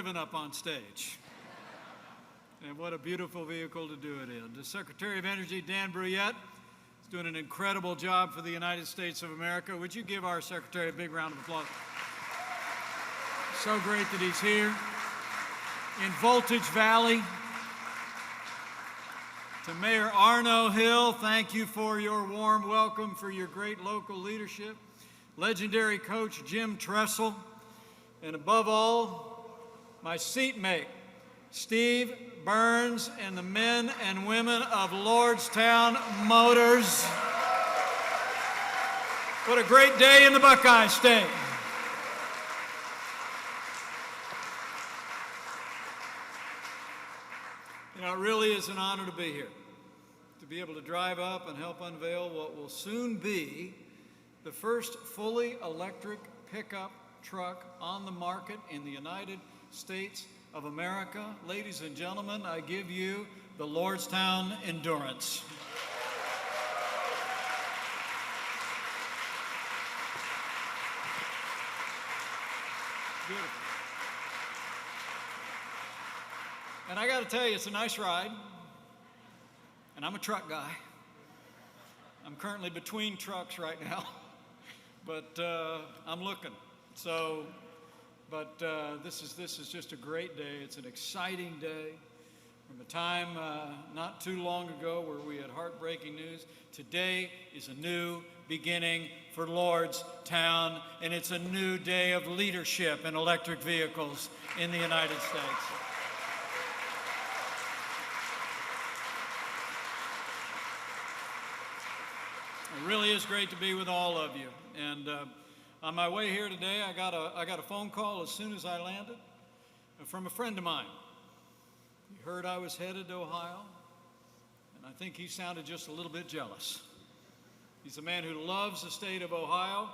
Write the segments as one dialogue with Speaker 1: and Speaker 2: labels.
Speaker 1: driven up on stage. And what a beautiful vehicle to do it in. The Secretary of Energy, Dan Brouillette, is doing an incredible job for the United States of America. Would you give our Secretary a big round of applause? So great that he's here. In Voltage Valley, to Mayor Arno Hill, thank you for your warm welcome, for your great local leadership. Legendary coach Jim Tressel, and above all, my seatmate, Steve Burns, and the men and women of Lordstown Motors. What a great day in the Buckeye State. You know, it really is an honor to be here, to be able to drive up and help unveil what will soon be the first fully electric pickup truck on the market in the United States of America. Ladies and gentlemen, I give you the Lordstown Endurance. Beautiful. And I got to tell you, it's a nice ride. And I'm a truck guy. I'm currently between trucks right now, but I'm looking. So, but this is just a great day. It's an exciting day. From a time not too long ago where we had heartbreaking news, today is a new beginning for Lordstown, and it's a new day of leadership in electric vehicles in the United States. It really is great to be with all of you. And on my way here today, I got a phone call as soon as I landed from a friend of mine. He heard I was headed to Ohio, and I think he sounded just a little bit jealous. He's a man who loves the state of Ohio,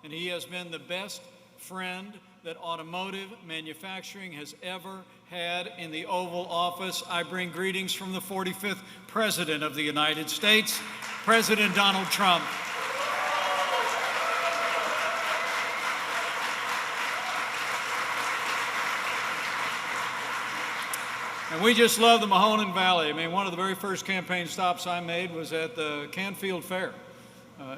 Speaker 1: and he has been the best friend that automotive manufacturing has ever had in the Oval Office. I bring greetings from the 45th President of the United States, President Donald Trump. And we just love the Mahoning Valley. I mean, one of the very first campaign stops I made was at the Canfield Fair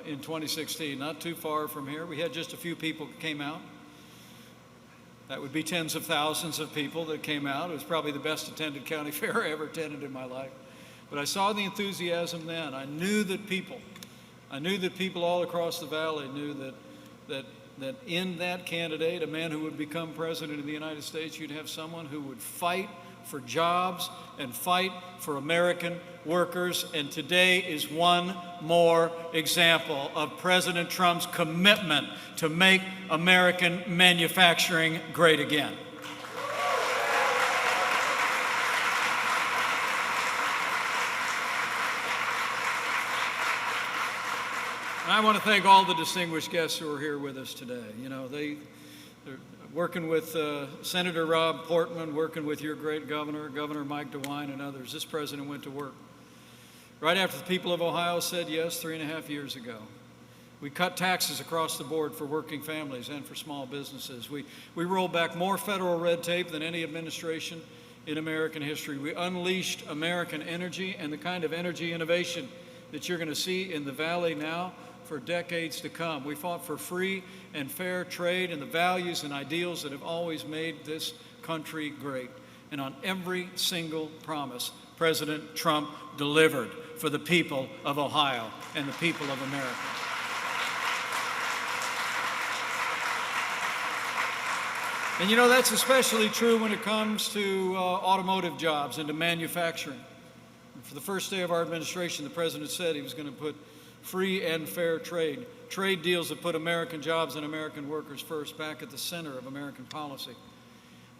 Speaker 1: in 2016, not too far from here. We had just a few people that came out. That would be tens of thousands of people that came out. It was probably the best attended county fair I ever attended in my life. But I saw the enthusiasm then. I knew that people all across the valley knew that in that candidate, a man who would become president of the United States, you'd have someone who would fight for jobs and fight for American workers. And today is one more example of President Trump's commitment to make American manufacturing great again. And I want to thank all the distinguished guests who are here with us today. You know, they're working with Senator Rob Portman, working with your great governor, Governor Mike DeWine, and others. This president went to work right after the people of Ohio said yes 3.5 years ago. We cut taxes across the board for working families and for small businesses. We rolled back more federal red tape than any administration in American history. We unleashed American energy and the kind of energy innovation that you're going to see in the Valley now for decades to come. We fought for free and fair trade and the values and ideals that have always made this country great. And on every single promise, President Trump delivered for the people of Ohio and the people of America. And you know, that's especially true when it comes to automotive jobs and to manufacturing. For the first day of our administration, the president said he was going to put free and fair trade deals that put American jobs and American workers first, back at the center of American policy.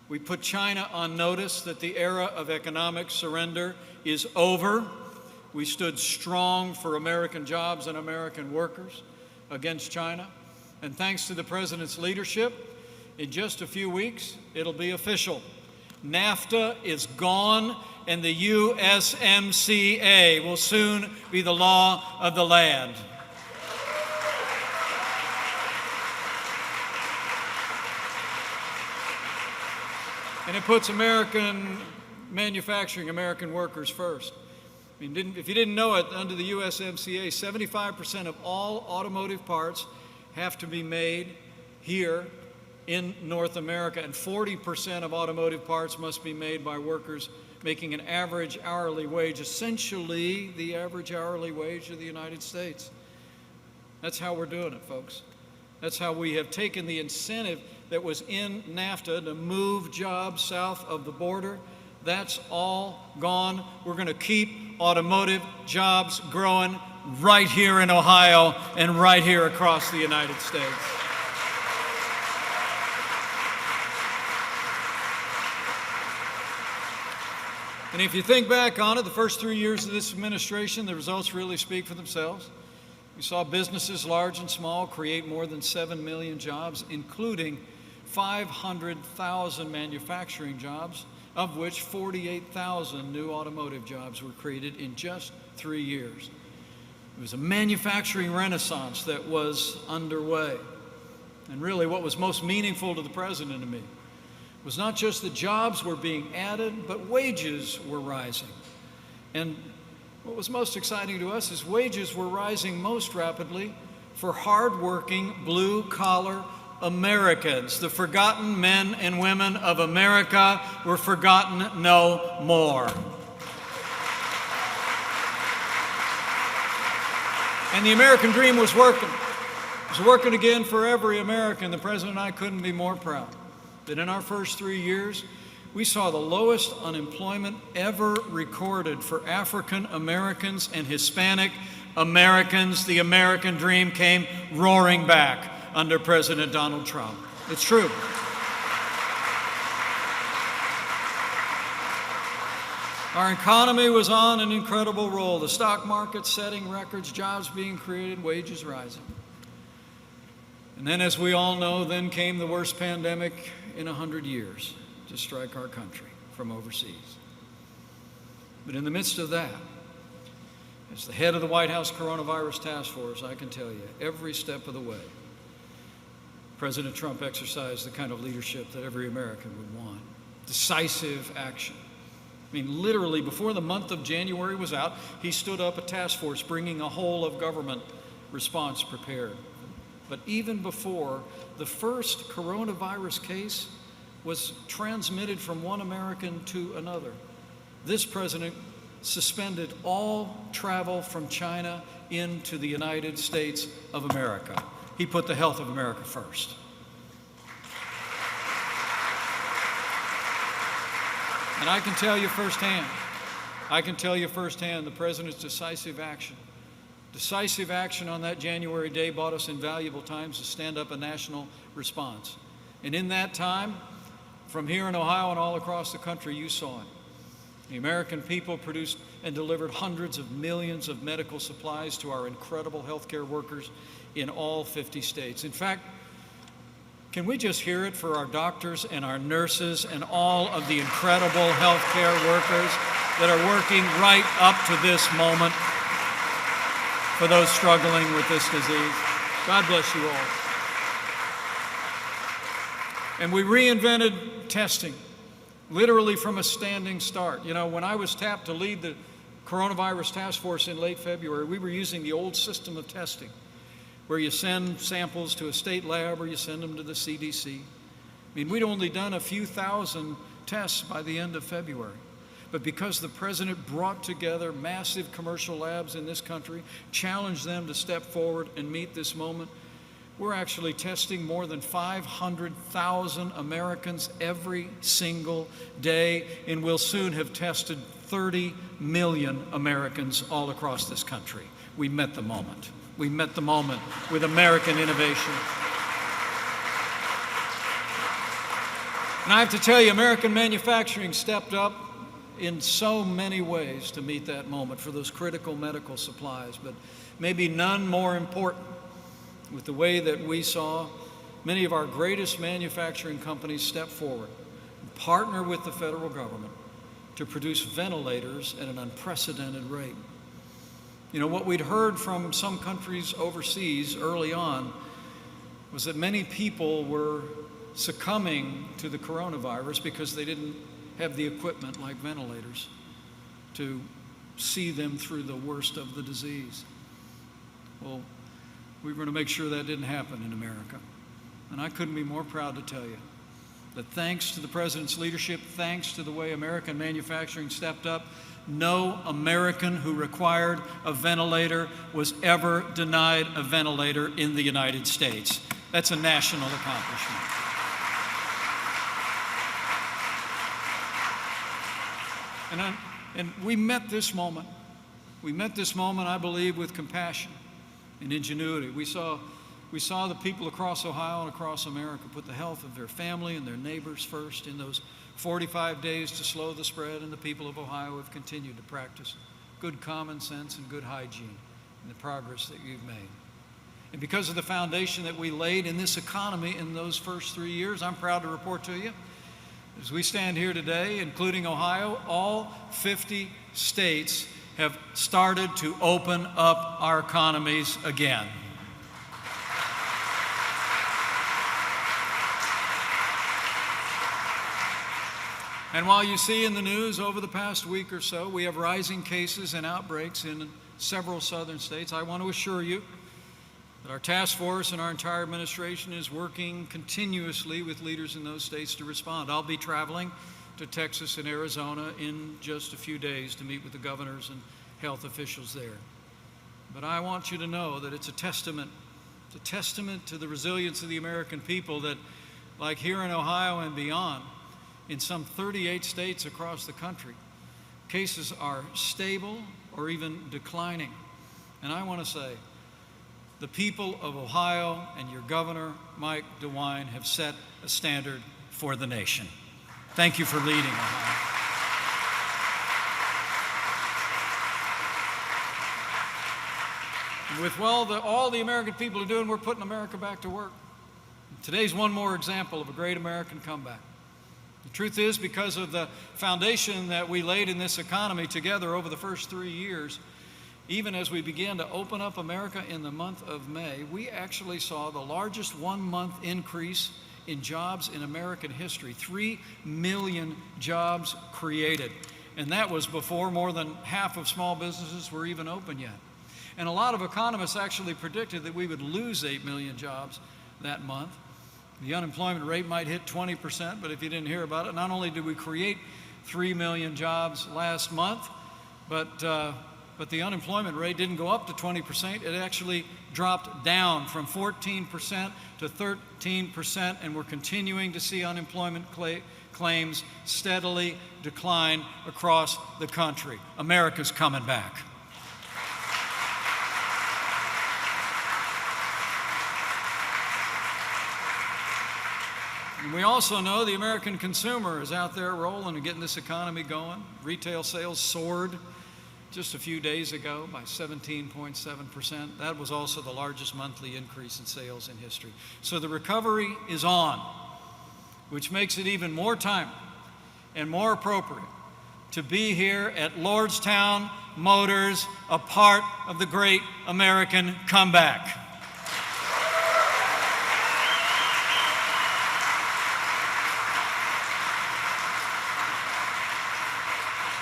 Speaker 1: We put China on notice that the era of economic surrender is over. We stood strong for American jobs and American workers against China. And thanks to the president's leadership, in just a few weeks, it'll be official. NAFTA is gone, and the USMCA will soon be the law of the land. And it puts American manufacturing, American workers first. I mean, if you didn't know it, under the USMCA, 75% of all automotive parts have to be made here in North America, and 40% of automotive parts must be made by workers making an average hourly wage, essentially the average hourly wage of the United States. That's how we're doing it, folks. That's how we have taken the incentive that was in NAFTA to move jobs south of the border. That's all gone. We're going to keep automotive jobs growing right here in Ohio and right here across the United States. And if you think back on it, the first 3 years of this administration, the results really speak for themselves. We saw businesses large and small create more than 7 million jobs, including 500,000 manufacturing jobs, of which 48,000 new automotive jobs were created in just 3 years. It was a manufacturing renaissance that was underway. And really what was most meaningful to the president and me was not just that jobs were being added, but wages were rising. And what was most exciting to us is wages were rising most rapidly for hardworking, blue-collar Americans. The forgotten men and women of America were forgotten no more. And the American dream was working. It was working again for every American. The president and I couldn't be more proud that in our first 3 years, we saw the lowest unemployment ever recorded for African Americans and Hispanic Americans. The American dream came roaring back under President Donald Trump. It's true. Our economy was on an incredible roll. The stock market setting records, jobs being created, wages rising. And then, as we all know, then came the worst pandemic in 100 years to strike our country from overseas. But in the midst of that, as the head of the White House Coronavirus Task Force, I can tell you, every step of the way, President Trump exercised the kind of leadership that every American would want. Decisive action. I mean, literally, before the month of January was out, he stood up a task force bringing a whole of government response prepared. But even before, the first coronavirus case was transmitted from one American to another, this president suspended all travel from China into the United States of America. He put the health of America first. And I can tell you firsthand, the president's decisive action on that January day bought us invaluable times to stand up a national response. And in that time, from here in Ohio and all across the country, you saw it. The American people produced and delivered hundreds of millions of medical supplies to our incredible healthcare workers in all 50 states. In fact, can we just hear it for our doctors and our nurses and all of the incredible healthcare workers that are working right up to this moment for those struggling with this disease? God bless you all. And we reinvented testing, literally from a standing start. You know, when I was tapped to lead the coronavirus task force in late February, we were using the old system of testing, where you send samples to a state lab or you send them to the CDC. I mean, we'd only done a few thousand tests by the end of February. But because the president brought together massive commercial labs in this country, challenged them to step forward and meet this moment, we're actually testing more than 500,000 Americans every single day, and we'll soon have tested 30 million Americans all across this country. We met the moment. We met the moment with American innovation. And I have to tell you, American manufacturing stepped up in so many ways to meet that moment for those critical medical supplies, but maybe none more important with the way that we saw many of our greatest manufacturing companies step forward and partner with the federal government to produce ventilators at an unprecedented rate. You know, what we'd heard from some countries overseas early on was that many people were succumbing to the coronavirus because they didn't have the equipment like ventilators to see them through the worst of the disease. Well, we were going to make sure that didn't happen in America. And I couldn't be more proud to tell you that thanks to the President's leadership, thanks to the way American manufacturing stepped up, no American who required a ventilator was ever denied a ventilator in the United States. That's a national accomplishment. And we met this moment. We met this moment, I believe, with compassion and ingenuity. We saw the people across Ohio and across America put the health of their family and their neighbors first in those 45 days to slow the spread, and the people of Ohio have continued to practice good common sense and good hygiene in the progress that you've made. And because of the foundation that we laid in this economy in those first 3 years, I'm proud to report to you, as we stand here today, including Ohio, all 50 states have started to open up our economies again. And while you see in the news over the past week or so, we have rising cases and outbreaks in several southern states, I want to assure you that our task force and our entire administration is working continuously with leaders in those states to respond. I'll be traveling to Texas and Arizona in just a few days to meet with the governors and health officials there. But I want you to know that it's a testament to the resilience of the American people that, like here in Ohio and beyond, in some 38 states across the country, cases are stable or even declining. And I want to say, the people of Ohio and your governor, Mike DeWine, have set a standard for the nation. Thank you for leading Ohio. And with all the American people are doing, we're putting America back to work. Today's one more example of a great American comeback. The truth is, because of the foundation that we laid in this economy together over the first 3 years, even as we began to open up America in the month of May, we actually saw the largest one-month increase in jobs in American history. 3 million jobs created. And that was before more than half of small businesses were even open yet. And a lot of economists actually predicted that we would lose 8 million jobs that month. The unemployment rate might hit 20%, but if you didn't hear about it, not only did we create 3 million jobs last month, but the unemployment rate didn't go up to 20%. It actually dropped down from 14% to 13%, and we're continuing to see unemployment claims steadily decline across the country. America's coming back. And we also know the American consumer is out there rolling and getting this economy going. Retail sales soared just a few days ago by 17.7%. That was also the largest monthly increase in sales in history. So the recovery is on, which makes it even more timely and more appropriate to be here at Lordstown Motors, a part of the great American comeback.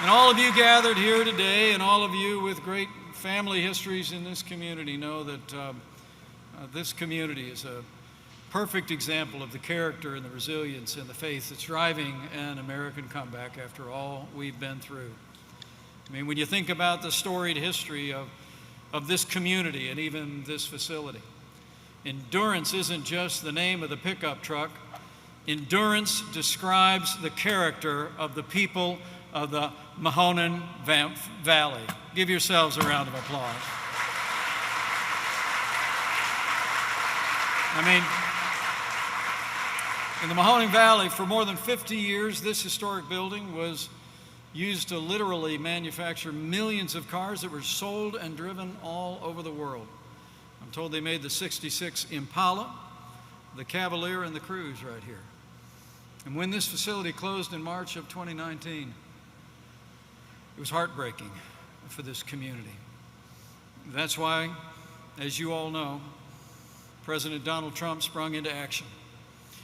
Speaker 1: And all of you gathered here today, and all of you with great family histories in this community, know that this community is a perfect example of the character and the resilience and the faith that's driving an American comeback after all we've been through. I mean, when you think about the storied history of this community and even this facility, endurance isn't just the name of the pickup truck. Endurance describes the character of the people of the Mahoning Valley. Give yourselves a round of applause. I mean, in the Mahoning Valley, for more than 50 years, this historic building was used to literally manufacture millions of cars that were sold and driven all over the world. I'm told they made the '66 Impala, the Cavalier, and the Cruze right here. And when this facility closed in March of 2019, it was heartbreaking for this community. That's why, as you all know, President Donald Trump sprung into action.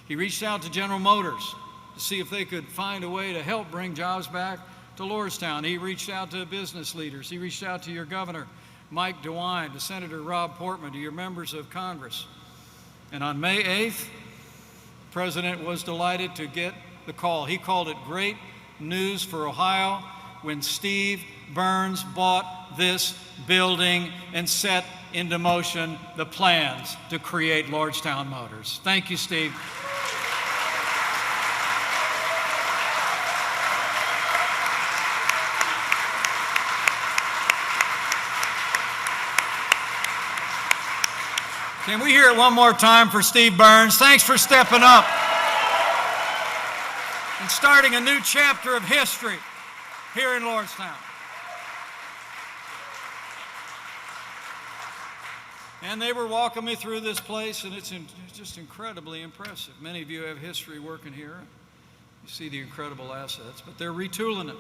Speaker 1: He reached out to General Motors to see if they could find a way to help bring jobs back to Lordstown. He reached out to business leaders. He reached out to your governor, Mike DeWine, to Senator Rob Portman, to your members of Congress. And on May 8th, the president was delighted to get the call. He called it great news for Ohio when Steve Burns bought this building and set into motion the plans to create Lordstown Motors. Thank you, Steve. Can we hear it one more time for Steve Burns? Thanks for stepping up and starting a new chapter of history here in Lordstown. And they were walking me through this place, and it's just incredibly impressive. Many of you have history working here. You see the incredible assets, but they're retooling it.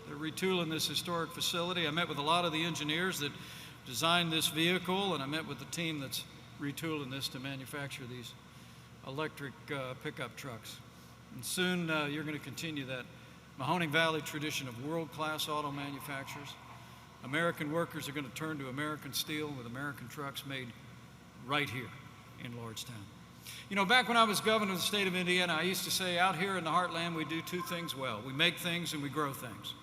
Speaker 1: They're retooling this historic facility. I met with a lot of the engineers that designed this vehicle, and I met with the team that's retooling this to manufacture these electric pickup trucks. And soon you're going to continue that Mahoning Valley tradition of world-class auto manufacturers. American workers are going to turn to American steel with American trucks made right here in Lordstown. You know, back when I was governor of the state of Indiana, I used to say out here in the heartland we do two things well. We make things and we grow things.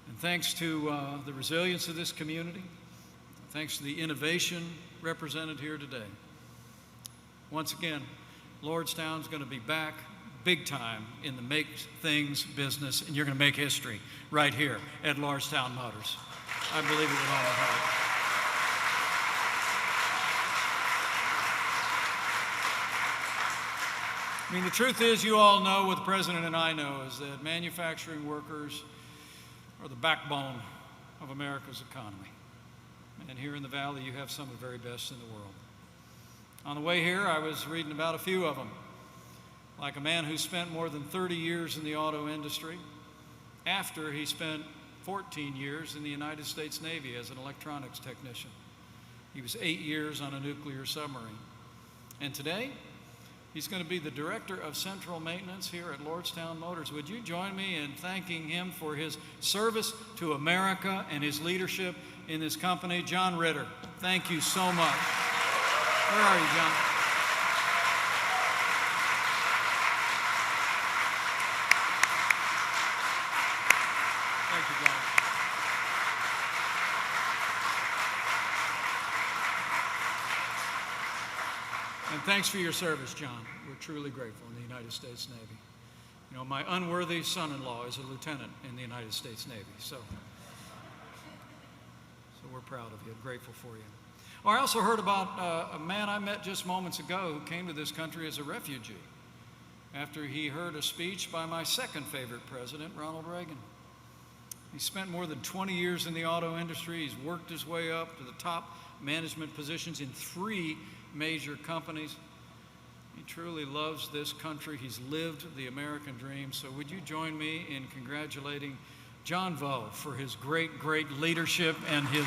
Speaker 1: And thanks to the resilience of this community, thanks to the innovation represented here today, once again, Lordstown's going to be back big time in the make things business, and you're going to make history right here at Lordstown Motors. I believe it with all my heart. I mean, the truth is, you all know what the president and I know, is that manufacturing workers are the backbone of America's economy. And here in the Valley, you have some of the very best in the world. On the way here, I was reading about a few of them, like a man who spent more than 30 years in the auto industry after he spent 14 years in the United States Navy as an electronics technician. He was 8 years on a nuclear submarine. And today, he's going to be the director of central maintenance here at Lordstown Motors. Would you join me in thanking him for his service to America and his leadership in this company? John Ritter, thank you so much. Where are you, John? Thank you, John. And thanks for your service, John. We're truly grateful in the United States Navy. You know, my unworthy son-in-law is a lieutenant in the United States Navy, so we're proud of you and grateful for you. Oh, I also heard about a man I met just moments ago who came to this country as a refugee after he heard a speech by my second favorite president, Ronald Reagan. He spent more than 20 years in the auto industry. He's worked his way up to the top management positions in 3 major companies. He truly loves this country. He's lived the American dream. So would you join me in congratulating John Vo for his great leadership and his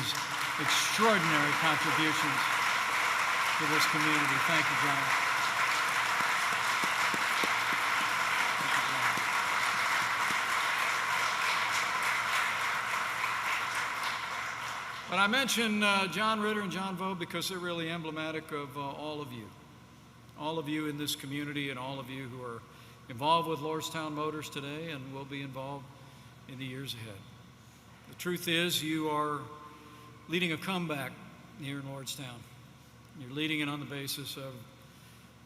Speaker 1: extraordinary contributions to this community. Thank you, John. Thank you, John. But I mention John Ritter and John Vo because they're really emblematic of all of you in this community, and all of you who are involved with Lordstown Motors today and will be involved in the years ahead. The truth is, you are leading a comeback here in Lordstown. You're leading it on the basis of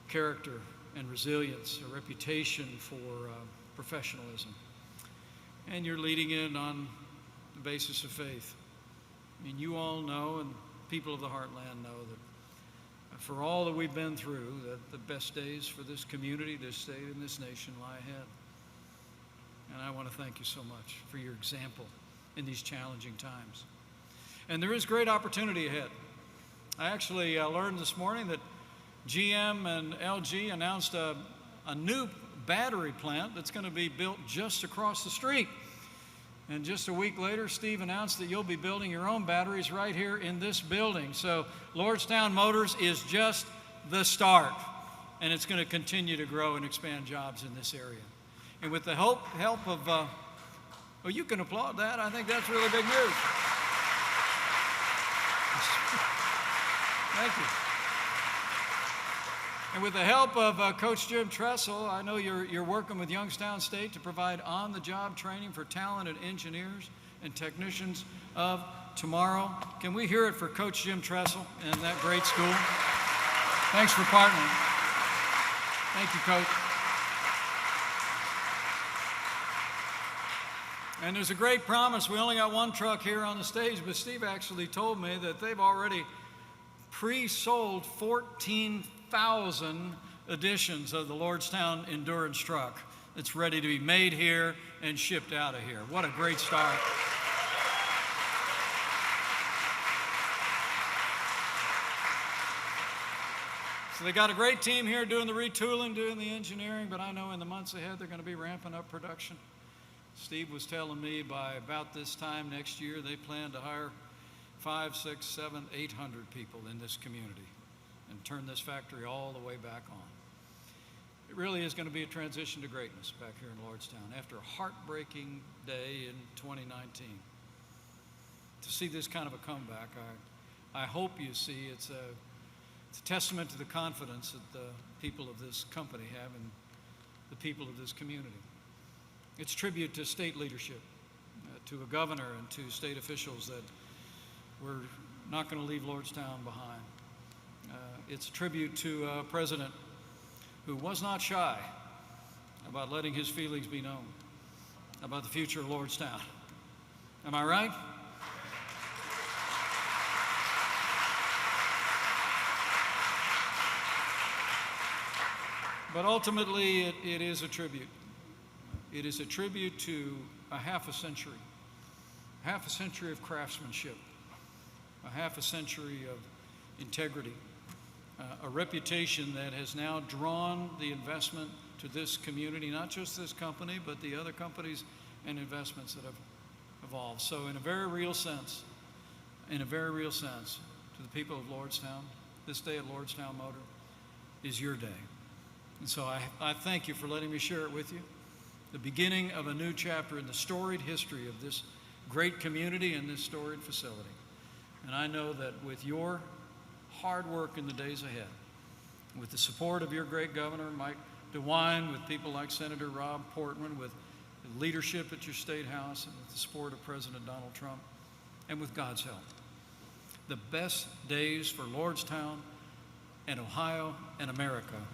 Speaker 1: character and resilience, a reputation for professionalism. And you're leading it on the basis of faith. I mean, you all know, and people of the Heartland know, that for all that we've been through, that the best days for this community, this state, and this nation lie ahead. And I want to thank you so much for your example in these challenging times. And there is great opportunity ahead. I actually learned this morning that GM and LG announced a new battery plant that's going to be built just across the street. And just a week later, Steve announced that you'll be building your own batteries right here in this building. So Lordstown Motors is just the start. and it's going to continue to grow and expand jobs in this area. And with the help of, well, you can applaud that. I think that's really big news. Thank you. And with the help of Coach Jim Tressel, I know you're working with Youngstown State to provide on-the-job training for talented engineers and technicians of tomorrow. Can we hear it for Coach Jim Tressel and that great school? Thanks for partnering. Thank you, Coach. And there's a great promise. We only got one truck here on the stage, but Steve actually told me that they've already pre-sold 14,000 editions of the Lordstown Endurance truck. It's ready to be made here and shipped out of here. What a great start. So they got a great team here doing the retooling, doing the engineering, but I know in the months ahead they're going to be ramping up production. Steve was telling me by about this time next year they plan to hire 500, 600, 700, 800 people in this community and turn this factory all the way back on. It really is going to be a transition to greatness back here in Lordstown after a heartbreaking day in 2019. To see this kind of a comeback, I hope you see it's a testament to the confidence that the people of this company have in the people of this community. It's tribute to state leadership, to a governor and to state officials that we're not going to leave Lordstown behind. It's a tribute to a president who was not shy about letting his feelings be known about the future of Lordstown. Am I right? But ultimately, it is a tribute. It is a tribute to a half a century of craftsmanship, a half a century of integrity, a reputation that has now drawn the investment to this community, not just this company, but the other companies and investments that have evolved. So in a very real sense, to the people of Lordstown, this day at Lordstown Motor is your day. And so I thank you for letting me share it with you. The beginning of a new chapter in the storied history of this great community and this storied facility. And I know that with your hard work in the days ahead, with the support of your great governor, Mike DeWine, with people like Senator Rob Portman, with the leadership at your state house, and with the support of President Donald Trump, and with God's help, the best days for Lordstown and Ohio and America